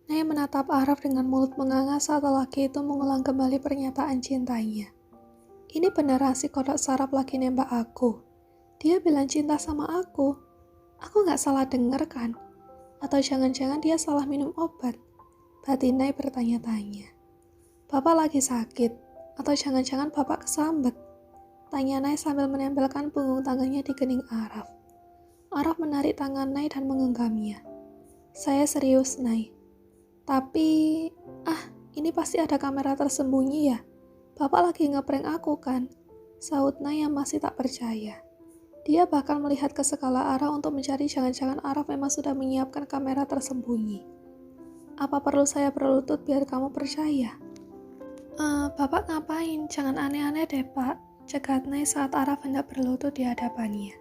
Naya menatap Araf dengan mulut menganga saat lelaki itu mengulang kembali pernyataan cintanya. Ini beneran si kodok sarap lagi nembak aku. Dia bilang cinta sama aku. Aku gak salah denger kan? Atau jangan-jangan dia salah minum obat? Batin Naya bertanya-tanya. Bapak lagi sakit? Atau jangan-jangan bapak kesambet? Tanya Naya sambil menempelkan punggung tangannya di kening Araf. Araf menarik tangan Naya dan mengenggamnya. Saya serius, Naya. Tapi, ini pasti ada kamera tersembunyi ya. Bapak lagi ngeprank aku kan? Sahut Naya masih tak percaya. Dia bahkan melihat ke segala arah untuk mencari jangan-jangan Araf memang sudah menyiapkan kamera tersembunyi. Apa perlu saya berlutut biar kamu percaya? Bapak ngapain? Jangan aneh-aneh deh, Pak. Cegat Naya saat Araf hendak berlutut di hadapannya.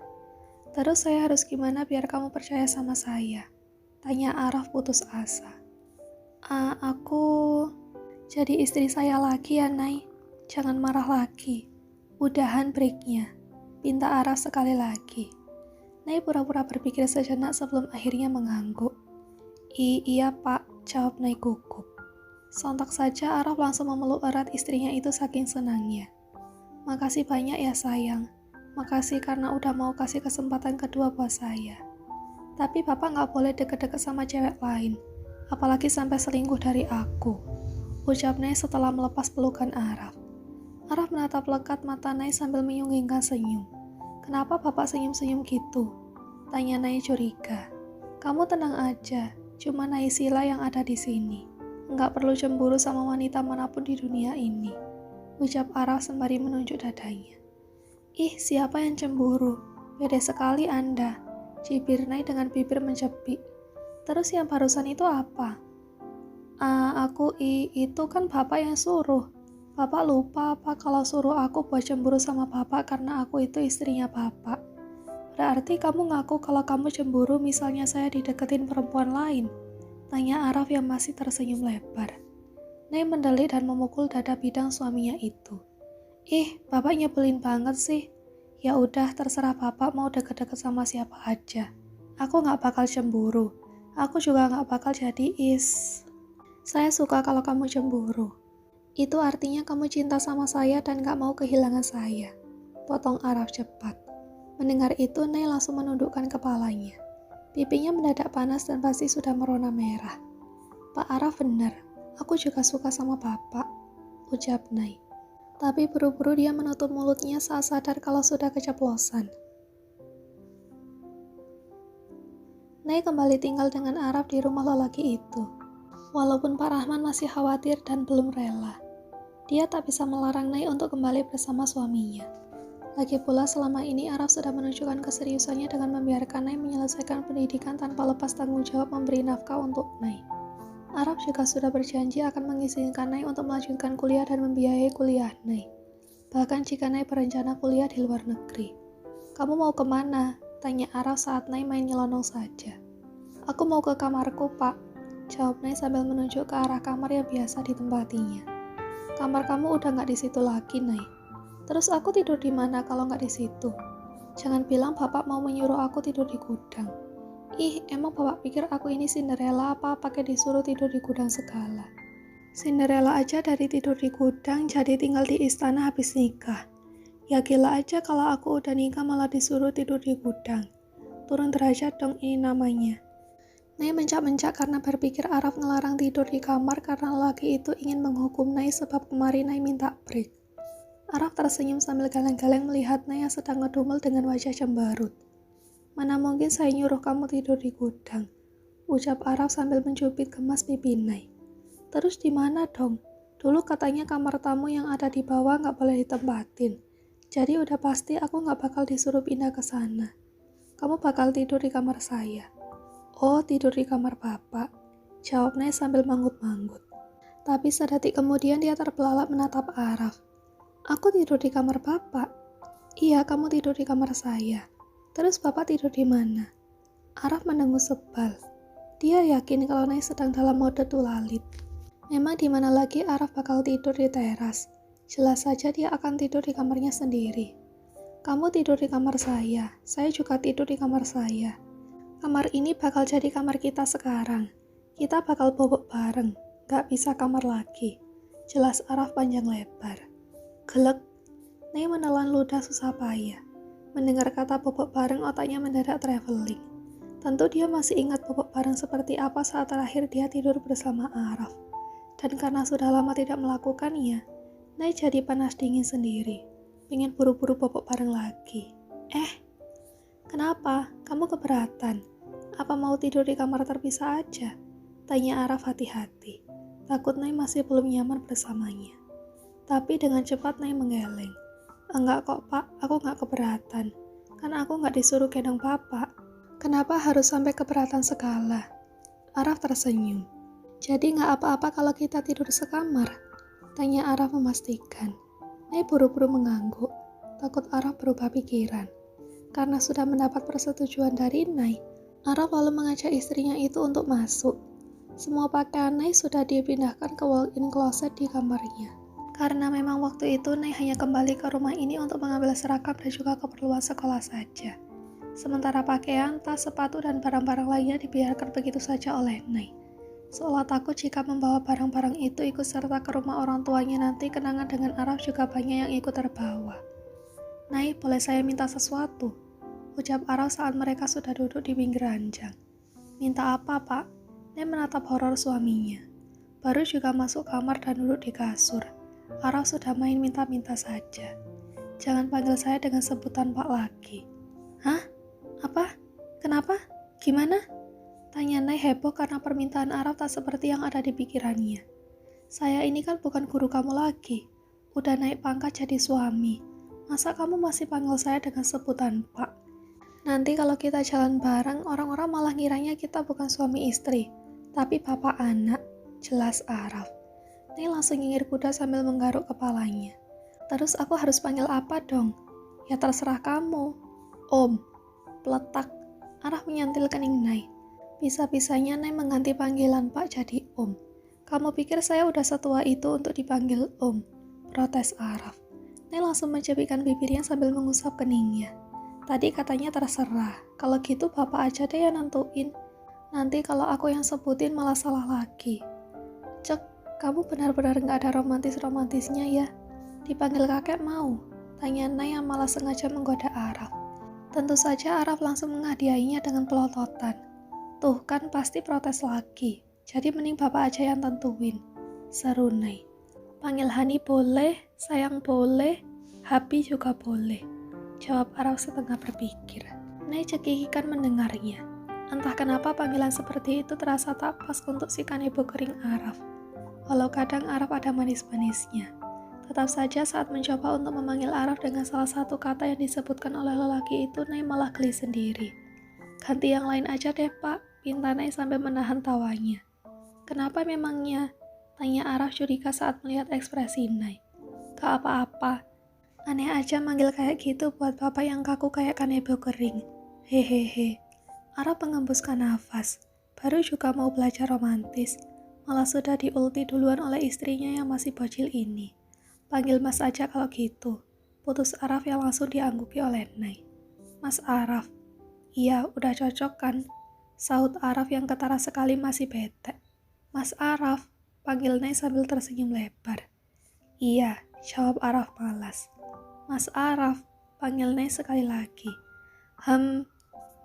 Terus saya harus gimana biar kamu percaya sama saya? Tanya Araf putus asa. Aku jadi istri saya lagi ya, Nay. Jangan marah lagi. Udahan breaknya. Pinta Araf sekali lagi. Nay pura-pura berpikir sejenak sebelum akhirnya mengangguk. Iya Pak, jawab Nay gugup. Sontak saja Araf langsung memeluk erat istrinya itu saking senangnya. Makasih banyak ya sayang. Makasih karena udah mau kasih kesempatan kedua buat saya. Tapi Bapak gak boleh deket-deket sama cewek lain. Apalagi sampai selingkuh dari aku, ucap Nay setelah melepas pelukan Araf. Araf menatap lekat mata Nay sambil menyunggingkan senyum. Kenapa bapak senyum-senyum gitu? Tanya Nay curiga. Kamu tenang aja, cuma Naysila yang ada di sini. Enggak perlu cemburu sama wanita manapun di dunia ini, ucap Araf sembari menunjuk dadanya. Ih, siapa yang cemburu? Beda sekali Anda, cibir Nay dengan bibir menjepit. Terus yang barusan itu apa? Itu kan bapak yang suruh. Bapak lupa apa kalau suruh aku buat cemburu sama bapak karena aku itu istrinya bapak. Berarti kamu ngaku kalau kamu cemburu misalnya saya dideketin perempuan lain? Tanya Araf yang masih tersenyum lebar. Nay mendelik dan memukul dada bidang suaminya itu. Bapak nyebelin banget sih. Ya udah terserah bapak mau deket-deket sama siapa aja. Aku gak bakal cemburu. Aku juga gak bakal jadi Saya suka kalau kamu cemburu. Itu artinya kamu cinta sama saya dan gak mau kehilangan saya. Potong Araf cepat. Mendengar itu, Nay langsung menundukkan kepalanya. Pipinya mendadak panas dan pasti sudah merona merah. Pak Araf benar, aku juga suka sama bapak, ucap Nay. Tapi buru-buru dia menutup mulutnya saat sadar kalau sudah keceplosan. Nay kembali tinggal dengan Araf di rumah lelaki itu. Walaupun Pak Rahman masih khawatir dan belum rela, dia tak bisa melarang Nay untuk kembali bersama suaminya. Lagi pula selama ini Araf sudah menunjukkan keseriusannya dengan membiarkan Nay menyelesaikan pendidikan tanpa lepas tanggung jawab memberi nafkah untuk Nay. Araf juga sudah berjanji akan mengizinkan Nay untuk melanjutkan kuliah dan membiayai kuliah Nay. Bahkan jika Nay berencana kuliah di luar negeri. Kamu mau kemana? Tanya Araf saat Nay main nyelonong saja. Aku mau ke kamarku, Pak. Jawab Nay sambil menunjuk ke arah kamar yang biasa ditempatinya. Kamar kamu udah gak di situ lagi, Nay. Terus aku tidur di mana kalau gak di situ? Jangan bilang bapak mau menyuruh aku tidur di gudang. Emang bapak pikir aku ini Cinderella apa pakai disuruh tidur di gudang segala? Cinderella aja dari tidur di gudang jadi tinggal di istana habis nikah. Ya gila aja kalau aku udah nikah malah disuruh tidur di gudang. Turun derajat dong ini namanya. Nay mencak-mencak karena berpikir Araf ngelarang tidur di kamar karena lelaki itu ingin menghukum Nay sebab kemarin Nay minta break. Araf tersenyum sambil galeng-galeng melihat Nay yang sedang ngedumel dengan wajah cemberut. Mana mungkin saya nyuruh kamu tidur di gudang, ucap Araf sambil mencubit gemas pipi Nay. Terus di mana dong? Dulu katanya kamar tamu yang ada di bawah gak boleh ditempatin. Jadi udah pasti aku gak bakal disuruh pindah ke sana. Kamu bakal tidur di kamar saya. Oh, tidur di kamar bapak, jawab Nay sambil manggut-manggut. Tapi sedetik kemudian dia terbelalak menatap Araf. Aku tidur di kamar bapak? Iya, kamu tidur di kamar saya. Terus bapak tidur di mana? Araf mendengus sebal. Dia yakin kalau Nay sedang dalam mode tulalit. Memang di mana lagi Araf bakal tidur di teras. Jelas saja dia akan tidur di kamarnya sendiri. Kamu tidur di kamar saya juga tidur di kamar saya. Kamar ini bakal jadi kamar kita sekarang. Kita bakal bobok bareng, gak bisa kamar lagi. Jelas Araf panjang lebar. Gelek, Nay menelan ludah susah payah. Mendengar kata bobok bareng otaknya mendadak traveling. Tentu dia masih ingat bobok bareng seperti apa saat terakhir dia tidur bersama Araf. Dan karena sudah lama tidak melakukannya, Nay jadi panas dingin sendiri. Pengen buru-buru bobok bareng lagi. Kenapa? Kamu keberatan? Apa mau tidur di kamar terpisah aja? Tanya Araf hati-hati. Takut Nay masih belum nyaman bersamanya. Tapi dengan cepat Nay menggeleng. Enggak kok pak, aku gak keberatan. Kan aku gak disuruh gendong bapak. Kenapa harus sampai keberatan segala? Araf tersenyum. Jadi gak apa-apa kalau kita tidur sekamar? Tanya Araf memastikan. Nay buru-buru mengangguk. Takut Araf berubah pikiran. Karena sudah mendapat persetujuan dari Nay, Araf lalu mengajak istrinya itu untuk masuk. Semua pakaian Nay sudah dipindahkan ke walk-in closet di kamarnya. Karena memang waktu itu Nay hanya kembali ke rumah ini untuk mengambil seragam dan juga keperluan sekolah saja. Sementara pakaian, tas, sepatu, dan barang-barang lainnya dibiarkan begitu saja oleh Nay. Seolah takut jika membawa barang-barang itu ikut serta ke rumah orang tuanya nanti kenangan dengan Araf juga banyak yang ikut terbawa. Nay, boleh saya minta sesuatu? Ucap Araf saat mereka sudah duduk di pinggir ranjang. Minta apa, Pak? Nay menatap horor suaminya. Baru juga masuk kamar dan duduk di kasur. Araf sudah main minta-minta saja. Jangan panggil saya dengan sebutan Pak lagi. Hah? Apa? Kenapa? Gimana? Tanya Nay heboh karena permintaan Araf tak seperti yang ada di pikirannya. Saya ini kan bukan guru kamu lagi. Udah naik pangkat jadi suami. Masa kamu masih panggil saya dengan sebutan Pak? Nanti kalau kita jalan bareng, orang-orang malah ngiranya kita bukan suami istri, tapi bapak anak, jelas Araf. Nay langsung nyengir kuda sambil menggaruk kepalanya. Terus aku harus panggil apa dong? Ya terserah kamu. Om, peletak. Araf menyantil kening Nay. Bisa-bisanya Nay mengganti panggilan Pak jadi Om. Kamu pikir saya udah setua itu untuk dipanggil Om? Protes Araf. Nay langsung mencepikan bibirnya sambil mengusap keningnya. Tadi katanya terserah, kalau gitu bapak aja deh yang nentuin. Nanti kalau aku yang sebutin malah salah lagi. Cek, kamu benar-benar gak ada romantis-romantisnya ya? Dipanggil kakek mau? Tanya Nay yang malah sengaja menggoda Araf. Tentu saja Araf langsung menghadiahinya dengan pelototan. Tuh kan pasti protes lagi, jadi mending bapak aja yang tentuin. Seru Nay. Panggil Hani boleh, sayang boleh, Habi juga boleh. Jawab Araf setengah berpikir. Nay cekikikan mendengarnya. Entah kenapa panggilan seperti itu terasa tak pas untuk si kanebo kering Araf. Walau kadang Araf ada manis-manisnya. Tetap saja saat mencoba untuk memanggil Araf dengan salah satu kata yang disebutkan oleh lelaki itu, Nay malah geli sendiri. Ganti yang lain aja deh pak, pinta Nay sambil menahan tawanya. Kenapa memangnya? Tanya Araf curiga saat melihat ekspresi Nay. Gak apa-apa. Aneh aja manggil kayak gitu buat bapak yang kaku kayak kanebo kering. Hehehe. Araf mengembuskan nafas. Baru juga mau belajar romantis. Malah sudah diulti duluan oleh istrinya yang masih bocil ini. Panggil mas aja kalau gitu. Putus Araf yang langsung diangguki oleh Nay. Mas Araf. Iya, udah cocok kan? Sahut Araf yang ketara sekali masih bete. Mas Araf. Panggil Nay sambil tersenyum lebar. Iya, jawab Araf malas. Mas Araf, panggil Nay sekali lagi.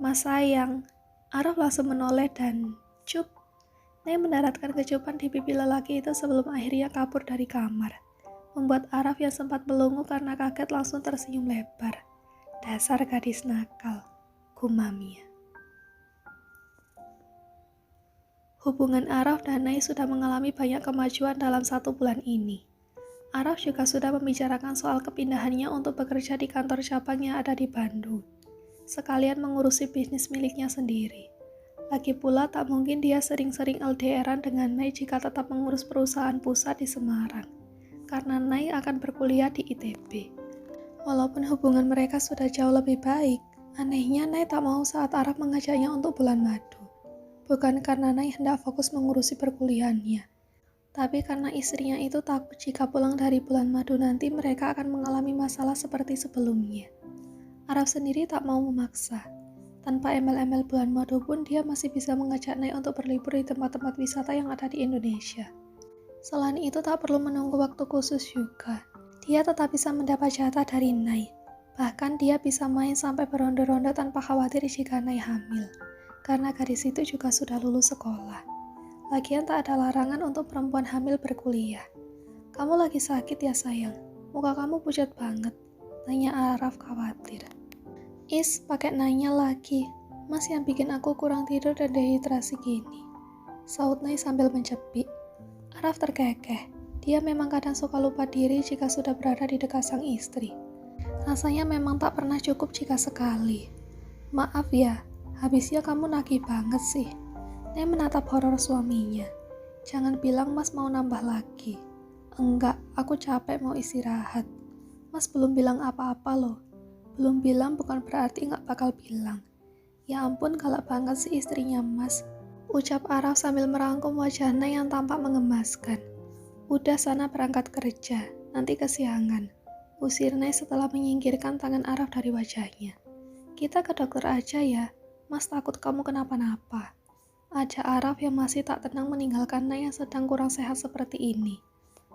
Mas sayang. Araf langsung menoleh dan cup. Nay mendaratkan kecupan di pipi lelaki itu sebelum akhirnya kabur dari kamar. Membuat Araf yang sempat melongo karena kaget langsung tersenyum lebar. Dasar gadis nakal, gumamnya. Hubungan Araf dan Nay sudah mengalami banyak kemajuan dalam 1 bulan ini. Araf juga sudah membicarakan soal kepindahannya untuk bekerja di kantor cabang yang ada di Bandung. Sekalian mengurusi bisnis miliknya sendiri. Lagi pula tak mungkin dia sering-sering LDR-an dengan Nay jika tetap mengurus perusahaan pusat di Semarang. Karena Nay akan berkuliah di ITB. Walaupun hubungan mereka sudah jauh lebih baik, anehnya Nay tak mau saat Araf mengajaknya untuk bulan madu. Bukan karena Nay hendak fokus mengurusi perkuliahannya. Tapi karena istrinya itu takut jika pulang dari bulan madu nanti mereka akan mengalami masalah seperti sebelumnya. Araf sendiri tak mau memaksa, Tanpa embel-embel bulan madu pun dia masih bisa mengajak Nay untuk berlibur di tempat-tempat wisata yang ada di Indonesia. Selain itu tak perlu menunggu waktu khusus juga. Dia tetap bisa mendapat jatah dari Nay. Bahkan dia bisa main sampai beronde-ronde tanpa khawatir jika Nay hamil. Karena gadis itu juga sudah lulus sekolah. Lagian tak ada larangan untuk perempuan hamil berkuliah. Kamu lagi sakit ya sayang? Muka kamu pucat banget, tanya Araf khawatir. Pakai nanya lagi. Mas yang bikin aku kurang tidur dan dehidrasi gini, saut Nay sambil mencepik. Araf terkekeh. Dia memang kadang suka lupa diri jika sudah berada di dekat sang istri. Rasanya memang tak pernah cukup jika sekali. Maaf ya, habisnya kamu nagih banget sih. Nay menatap horor suaminya. Jangan bilang Mas mau nambah lagi. Enggak, aku capek mau istirahat. Mas belum bilang apa-apa loh. Belum bilang bukan berarti nggak bakal bilang. Ya ampun galak banget sih istrinya Mas, ucap Araf sambil merangkum wajahnya yang tampak mengemaskan. Udah sana berangkat kerja, nanti kesiangan, usir Nay setelah menyingkirkan tangan Araf dari wajahnya. Kita ke dokter aja ya, Mas takut kamu kenapa-napa. Ajak Araf yang masih tak tenang meninggalkan Nay yang sedang kurang sehat seperti ini.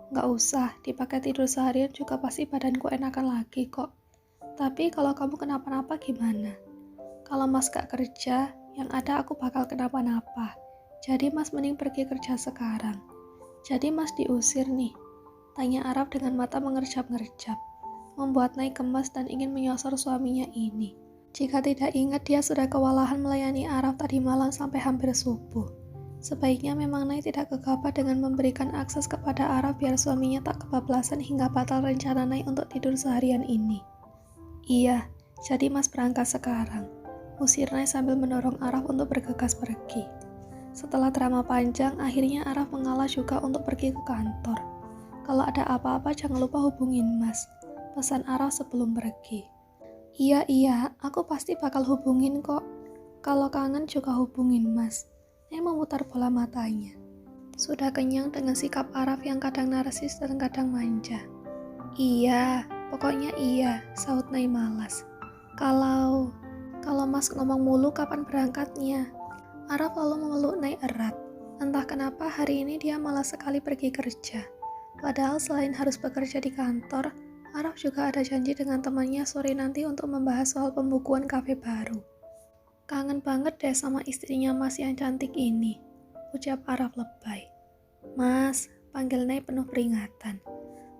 Nggak usah, dipakai tidur seharian juga pasti badanku enakan lagi kok. Tapi kalau kamu kenapa-napa gimana? Kalau Mas gak kerja, yang ada aku bakal kenapa-napa. Jadi Mas mending pergi kerja sekarang. Jadi Mas diusir nih? Tanya Araf dengan mata mengerjap-ngerjap. Membuat Nay gemas dan ingin menyosor suaminya ini. Jika tidak ingat dia sudah kewalahan melayani Araf tadi malam sampai hampir subuh. Sebaiknya memang Nay tidak gegabah dengan memberikan akses kepada Araf biar suaminya tak kebablasan hingga batal rencana Nay untuk tidur seharian ini. Iya, jadi Mas berangkat sekarang. Usir Nay sambil mendorong Araf untuk bergegas pergi. Setelah drama panjang, akhirnya Araf mengalah juga untuk pergi ke kantor. Kalau ada apa-apa jangan lupa hubungin Mas, pesan Araf sebelum pergi. Iya, aku pasti bakal hubungin kok. Kalau kangen juga hubungin Mas. Nay memutar bola matanya. Sudah kenyang dengan sikap Araf yang kadang narsis dan kadang manja. Iya, pokoknya iya, saut Nay malas. Kalau Mas ngomong mulu kapan berangkatnya? Araf lalu memeluk Nay erat. Entah kenapa hari ini dia malas sekali pergi kerja. Padahal selain harus bekerja di kantor, Araf juga ada janji dengan temannya sore nanti untuk membahas soal pembukuan kafe baru. Kangen banget deh sama istrinya Mas yang cantik ini, ucap Araf lebay. Mas, panggil Nay penuh peringatan.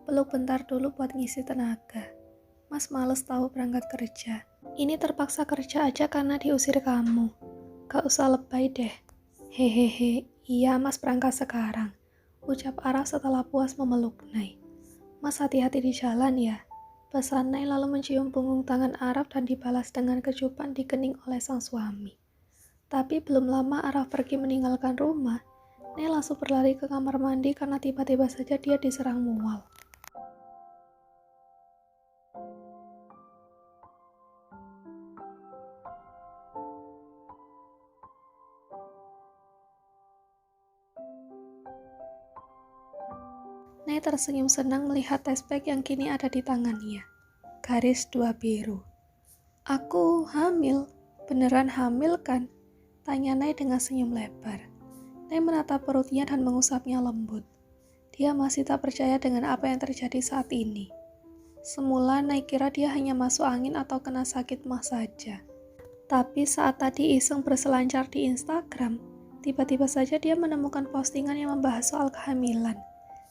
Peluk bentar dulu buat ngisi tenaga. Mas males tahu berangkat kerja. Ini terpaksa kerja aja karena diusir kamu. Gak usah lebay deh. Hehehe, iya Mas berangkat sekarang, ucap Araf setelah puas memeluk Nay. Mas hati-hati di jalan ya. Pesan Nay lalu mencium punggung tangan Araf dan dibalas dengan kecupan di kening oleh sang suami. Tapi belum lama Araf pergi meninggalkan rumah, Nay langsung berlari ke kamar mandi karena tiba-tiba saja dia diserang mual. Nay tersenyum senang melihat tespek yang kini ada di tangannya. Garis 2 biru. Aku hamil. Beneran hamil kan? Tanya Nay dengan senyum lebar. Nay menatap perutnya dan mengusapnya lembut. Dia masih tak percaya dengan apa yang terjadi saat ini. Semula Nay kira dia hanya masuk angin atau kena sakit mah saja. Tapi saat tadi iseng berselancar di Instagram, tiba-tiba saja dia menemukan postingan yang membahas soal kehamilan.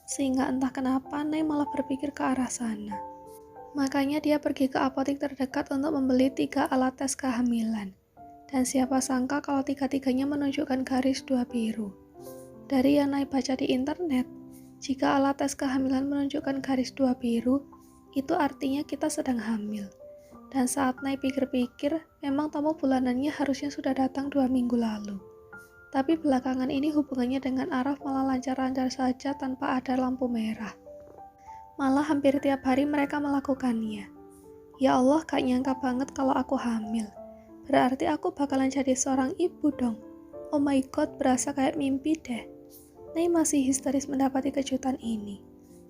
Sehingga entah kenapa Nay malah berpikir ke arah sana. Makanya dia pergi ke apotek terdekat untuk membeli 3 alat tes kehamilan. Dan siapa sangka kalau 3-tiganya menunjukkan garis 2 biru. Dari yang Nay baca di internet, jika alat tes kehamilan menunjukkan garis 2 biru, itu artinya kita sedang hamil. Dan saat Nay pikir-pikir, memang tamu bulanannya harusnya sudah datang 2 minggu lalu. Tapi belakangan ini hubungannya dengan Araf malah lancar-lancar saja tanpa ada lampu merah. Malah hampir tiap hari mereka melakukannya. Ya Allah, gak nyangka banget kalau aku hamil. Berarti aku bakalan jadi seorang ibu dong. Oh my god, berasa kayak mimpi deh. Nay masih histeris mendapati kejutan ini.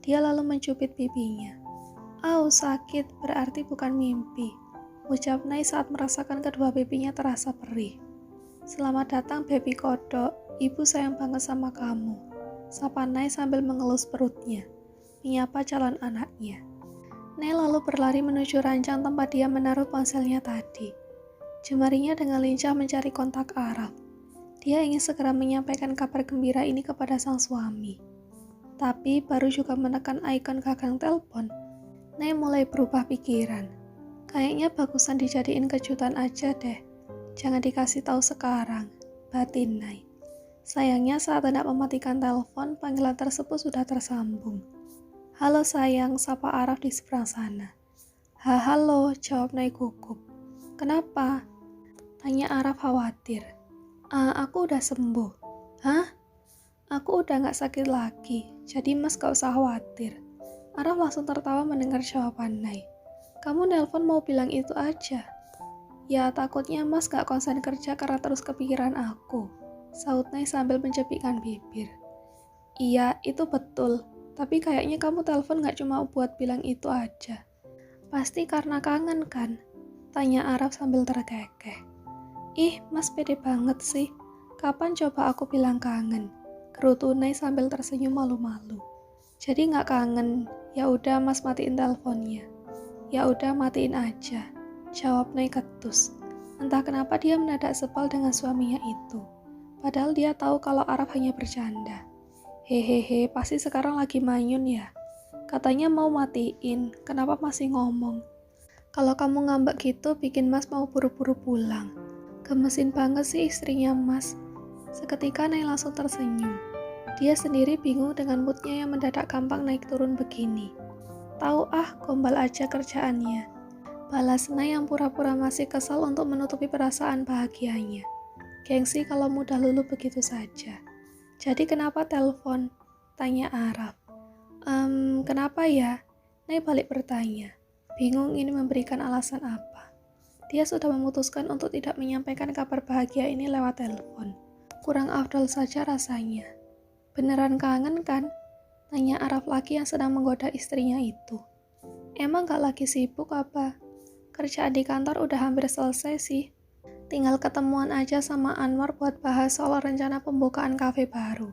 Dia lalu mencubit pipinya. Sakit, berarti bukan mimpi. ucap Nay saat merasakan kedua pipinya terasa perih. Selamat datang baby kodok, ibu sayang banget sama kamu. Sapa Nay sambil mengelus perutnya, menyapa calon anaknya. Nay lalu berlari menuju ranjang tempat dia menaruh ponselnya tadi. Jemarinya dengan lincah mencari kontak Araf. Dia ingin segera menyampaikan kabar gembira ini kepada sang suami. Tapi baru juga menekan ikon gagang telepon, Nay mulai berubah pikiran. Kayaknya bagusan dijadiin kejutan aja deh. Jangan dikasih tahu sekarang, batin Nay. Sayangnya saat hendak mematikan telepon, panggilan tersebut sudah tersambung. Halo sayang, sapa Araf di seberang sana. Halo, jawab Nay gugup. Kenapa? Tanya Araf khawatir. Aku udah sembuh. Hah? Aku udah gak sakit lagi, jadi mas gak usah khawatir. Araf langsung tertawa mendengar jawaban Nay. Kamu nelpon mau bilang itu aja. Ya takutnya mas gak konsen kerja karena terus kepikiran aku, saut Nay sambil mencepikkan bibir. Iya, itu betul. Tapi kayaknya kamu telepon gak cuma buat bilang itu aja. Pasti karena kangen kan? Tanya Araf sambil terkekeh. Ih, mas pede banget sih. Kapan coba aku bilang kangen? Gerutu Nay sambil tersenyum malu-malu. Jadi gak kangen? Ya udah mas matiin teleponnya. Ya udah matiin aja. Jawab Nay ketus. Entah kenapa dia mendadak sebal dengan suaminya itu. Padahal dia tahu kalau Araf hanya bercanda. Hehehe, pasti sekarang lagi manyun ya. Katanya mau matiin, kenapa masih ngomong? Kalau kamu ngambek gitu bikin mas mau buru-buru pulang. Gemesin banget sih istrinya mas. Seketika Nay langsung tersenyum. Dia sendiri bingung dengan moodnya yang mendadak gampang naik turun begini. Tahu gombal aja kerjaannya. Balas Nay yang pura-pura masih kesal untuk menutupi perasaan bahagianya. Gengsi kalau mudah luluh begitu saja. Jadi kenapa telepon? Tanya Araf. Kenapa ya? Nay balik bertanya. Bingung ini memberikan alasan apa. Dia sudah memutuskan untuk tidak menyampaikan kabar bahagia ini lewat telepon. Kurang afdol saja rasanya. Beneran kangen kan? Tanya Araf laki yang sedang menggoda istrinya itu. Emang gak lagi sibuk apa? Kerjaan di kantor udah hampir selesai sih. Tinggal ketemuan aja sama Anwar buat bahas soal rencana pembukaan kafe baru.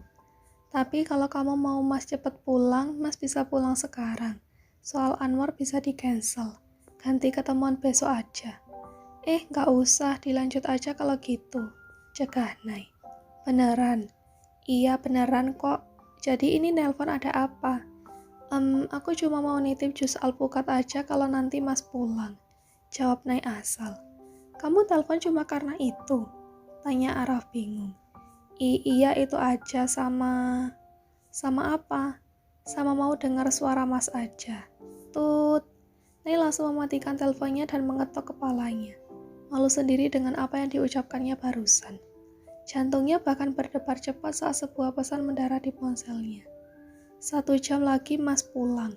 Tapi kalau kamu mau mas cepet pulang, mas bisa pulang sekarang. Soal Anwar bisa di-cancel. Ganti ketemuan besok aja. Gak usah, dilanjut aja kalau gitu. Cegah Nay. Beneran? Iya beneran kok. Jadi ini nelpon ada apa? Aku cuma mau nitip jus alpukat aja kalau nanti mas pulang. Jawab Nay asal. Kamu telepon cuma karena itu? Tanya Araf bingung. Iya itu aja sama apa? Sama mau dengar suara mas aja. Tut. Nay langsung mematikan teleponnya dan mengetok kepalanya. Malu sendiri dengan apa yang diucapkannya barusan. Jantungnya bahkan berdebar cepat saat sebuah pesan mendarat di ponselnya. 1 jam lagi mas pulang.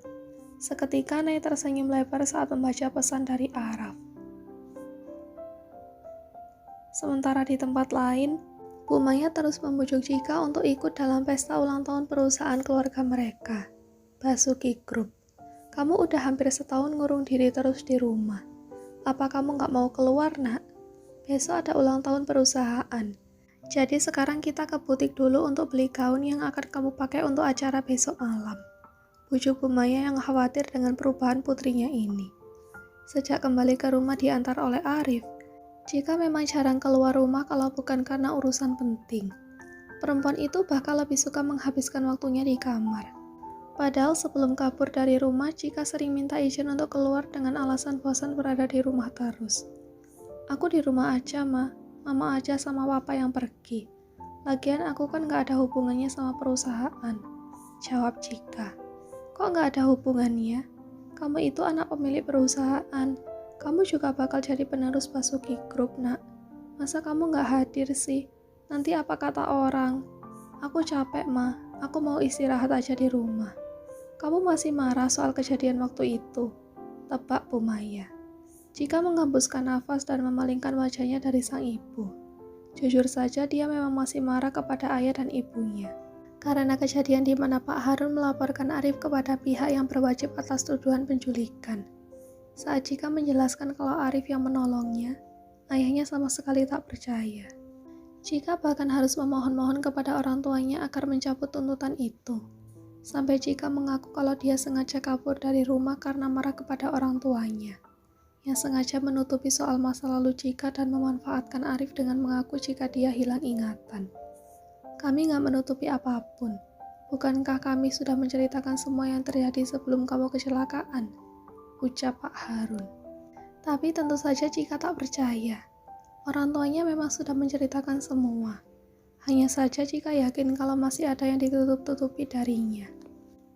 Seketika Nay tersenyum lebar saat membaca pesan dari Araf. Sementara di tempat lain, Bu Maya terus membujuk Cika untuk ikut dalam pesta ulang tahun perusahaan keluarga mereka, Basuki Group. Kamu udah hampir setahun ngurung diri terus di rumah. Apa kamu gak mau keluar, nak? Besok ada ulang tahun perusahaan. Jadi sekarang kita ke butik dulu untuk beli gaun yang akan kamu pakai untuk acara besok malam. Bujuk Bu Maya yang khawatir dengan perubahan putrinya ini. Sejak kembali ke rumah diantar oleh Arif, Cika memang jarang keluar rumah kalau bukan karena urusan penting. Perempuan itu bahkan lebih suka menghabiskan waktunya di kamar. Padahal sebelum kabur dari rumah, Cika sering minta izin untuk keluar dengan alasan bosan berada di rumah terus. Aku di rumah aja, Ma. Mama aja sama papa yang pergi. Lagian aku kan gak ada hubungannya sama perusahaan. Jawab Cika. Kok gak ada hubungannya? Kamu itu anak pemilik perusahaan. Kamu juga bakal jadi penerus Basuki Group, nak. Masa kamu gak hadir sih? Nanti apa kata orang? Aku capek, Ma. Aku mau istirahat aja di rumah. Kamu masih marah soal kejadian waktu itu? Tebak Bu Maya. Cika menghembuskan nafas dan memalingkan wajahnya dari sang ibu. Jujur saja dia memang masih marah kepada ayah dan ibunya. Karena kejadian di mana Pak Harun melaporkan Arif kepada pihak yang berwajib atas tuduhan penculikan. Saat Cika menjelaskan kalau Arif yang menolongnya, ayahnya sama sekali tak percaya. Cika bahkan harus memohon-mohon kepada orang tuanya agar mencabut tuntutan itu. Sampai Cika mengaku kalau dia sengaja kabur dari rumah karena marah kepada orang tuanya, yang sengaja menutupi soal masa lalu Cika dan memanfaatkan Arif dengan mengaku jika dia hilang ingatan. Kami gak menutupi apapun. Bukankah kami sudah menceritakan semua yang terjadi sebelum kamu kecelakaan? Ucap Pak Harun. Tapi tentu saja Cika tak percaya. Orang tuanya memang sudah menceritakan semua. Hanya saja Cika yakin kalau masih ada yang ditutup-tutupi darinya.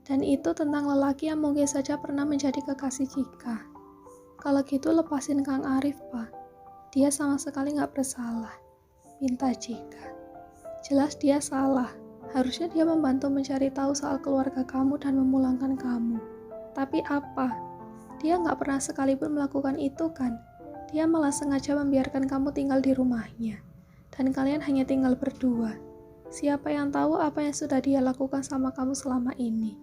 Dan itu tentang lelaki yang mungkin saja pernah menjadi kekasih Cika. Kalau gitu lepasin Kang Arif, Pak. Dia sama sekali gak bersalah. Minta Cika. Jelas dia salah. Harusnya dia membantu mencari tahu soal keluarga kamu dan memulangkan kamu. Tapi apa? Dia gak pernah sekalipun melakukan itu kan? Dia malah sengaja membiarkan kamu tinggal di rumahnya. Dan kalian hanya tinggal berdua. Siapa yang tahu apa yang sudah dia lakukan sama kamu selama ini?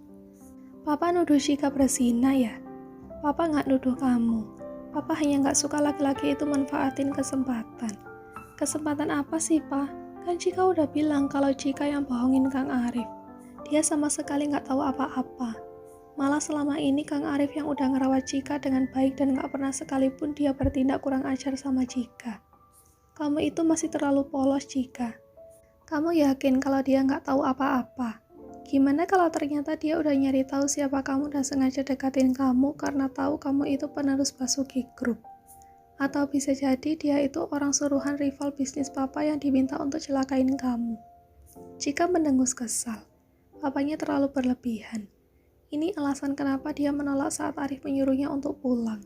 Papa nuduh Cika berzina ya? Papa gak nuduh kamu. Papa hanya gak suka laki-laki itu manfaatin kesempatan. Kesempatan apa sih, Pa? Kan Cika udah bilang kalau Cika yang bohongin Kang Arif. Dia sama sekali gak tahu apa-apa. Malah selama ini Kang Arif yang udah ngerawat Cika dengan baik dan gak pernah sekalipun dia bertindak kurang ajar sama Cika. Kamu itu masih terlalu polos, Cika. Kamu yakin kalau dia gak tahu apa-apa? Gimana kalau ternyata dia udah nyari tahu siapa kamu dan sengaja dekatin kamu karena tahu kamu itu penerus Basuki Group? Atau bisa jadi dia itu orang suruhan rival bisnis papa yang diminta untuk celakain kamu? Cika mendengus kesal. Papanya terlalu berlebihan. Ini alasan kenapa dia menolak saat Arif menyuruhnya untuk pulang.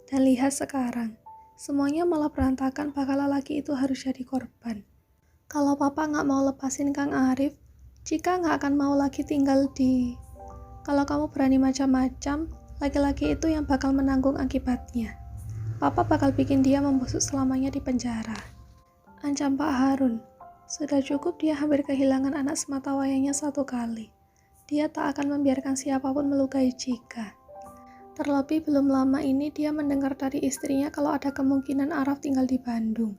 Dan lihat sekarang, semuanya malah berantakan bakal lelaki itu harus jadi korban. Kalau papa gak mau lepasin Kang Arif, Cika gak akan mau lagi tinggal di... Kalau kamu berani macam-macam, laki-laki itu yang bakal menanggung akibatnya. Papa bakal bikin dia membusuk selamanya di penjara. Ancam Pak Harun. Sudah cukup dia hampir kehilangan anak sematawayangnya 1 kali. Dia tak akan membiarkan siapapun melukai Cika. Terlebih belum lama ini dia mendengar dari istrinya kalau ada kemungkinan Araf tinggal di Bandung.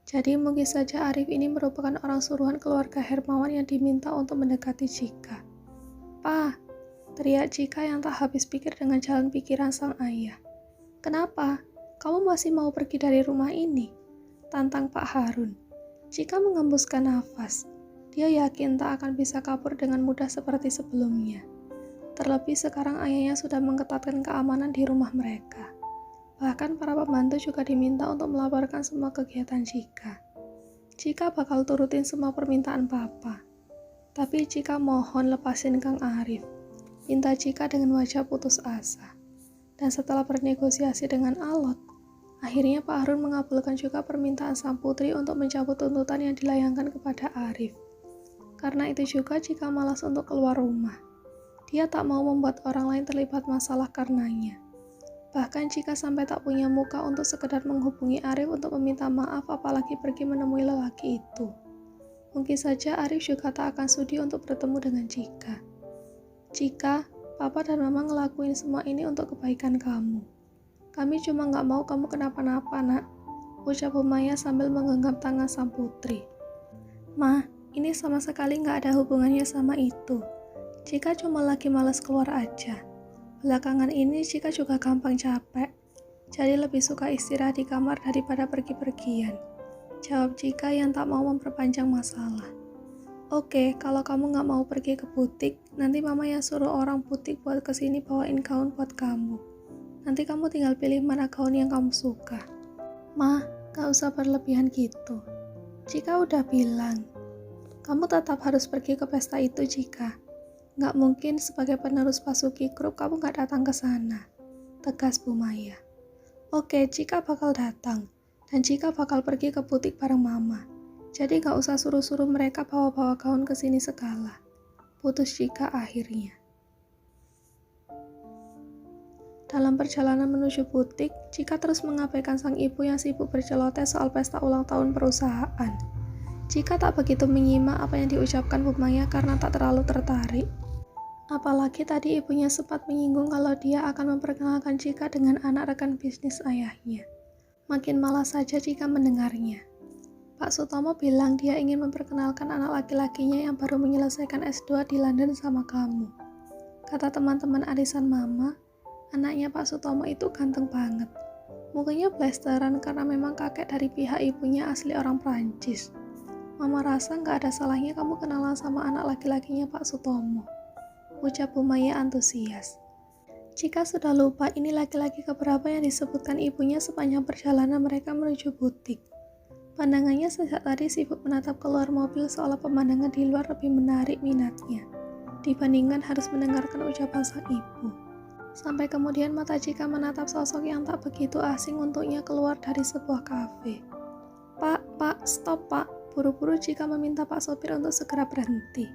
Jadi mungkin saja Arif ini merupakan orang suruhan keluarga Hermawan yang diminta untuk mendekati Cika. "Pa!" teriak Cika yang tak habis pikir dengan jalan pikiran sang ayah. "Kenapa? Kamu masih mau pergi dari rumah ini?" tantang Pak Harun. Cika mengembuskan nafas. Dia yakin tak akan bisa kabur dengan mudah seperti sebelumnya. Terlebih sekarang ayahnya sudah mengetatkan keamanan di rumah mereka. Bahkan para pembantu juga diminta untuk melaporkan semua kegiatan Cika. Cika bakal turutin semua permintaan papa. Tapi Cika mohon lepasin Kang Arif. Minta Cika dengan wajah putus asa. Dan setelah bernegosiasi dengan Alot, akhirnya Pak Harun mengabulkan juga permintaan sang putri untuk mencabut tuntutan yang dilayangkan kepada Arif. Karena itu juga Cika malas untuk keluar rumah. Dia tak mau membuat orang lain terlibat masalah karenanya. Bahkan Cika sampai tak punya muka untuk sekedar menghubungi Arif untuk meminta maaf apalagi pergi menemui lelaki itu. Mungkin saja Arif juga tak akan sudi untuk bertemu dengan Cika. "Cika, Papa dan Mama ngelakuin semua ini untuk kebaikan kamu. Kami cuma gak mau kamu kenapa-napa, Nak," ucap Maya sambil menggenggam tangan sang putri. "Ma, ini sama sekali gak ada hubungannya sama itu. Cika cuma lagi malas keluar aja. Belakangan ini Cika juga gampang capek. Jadi lebih suka istirahat di kamar daripada pergi-pergian," jawab Cika yang tak mau memperpanjang masalah. "Oke, kalau kamu gak mau pergi ke butik, nanti Mama yang suruh orang butik buat kesini bawain gaun buat kamu. Nanti kamu tinggal pilih mana gaun yang kamu suka." "Ma, gak usah berlebihan gitu. Cika udah bilang. Kamu tetap harus pergi ke pesta itu, Cika. Gak mungkin sebagai penerus Basuki Group kamu gak datang ke sana," tegas Bu Maya. "Oke, Cika bakal datang. Dan Cika bakal pergi ke butik bareng Mama. Jadi gak usah suruh-suruh mereka bawa-bawa gaun ke sini segala," putus Cika akhirnya. Dalam perjalanan menuju butik, Cika terus mengabaikan sang ibu yang sibuk berceloteh soal pesta ulang tahun perusahaan. Cika tak begitu menyimak apa yang diucapkan Bu Maya karena tak terlalu tertarik. Apalagi tadi ibunya sempat menyinggung kalau dia akan memperkenalkan Cika dengan anak rekan bisnis ayahnya. Makin malas saja Cika mendengarnya. Pak Sutomo bilang dia ingin memperkenalkan anak laki-lakinya yang baru menyelesaikan S2 di London sama kamu. Kata teman-teman arisan mama, anaknya Pak Sutomo itu ganteng banget. Mukanya blasteran karena memang kakek dari pihak ibunya asli orang Prancis. Mama rasa gak ada salahnya kamu kenalan sama anak laki-lakinya Pak Sutomo, ucap Bu Maya antusias. Cika sudah lupa ini laki-laki keberapa yang disebutkan ibunya sepanjang perjalanan mereka menuju butik. Pandangannya sejak tadi sibuk menatap keluar mobil seolah pemandangan di luar lebih menarik minatnya dibandingkan harus mendengarkan ucapan sang ibu. Sampai kemudian mata Cika menatap sosok yang tak begitu asing untuknya keluar dari sebuah kafe. Pak, stop pak. Buru-buru Cika meminta Pak sopir untuk segera berhenti.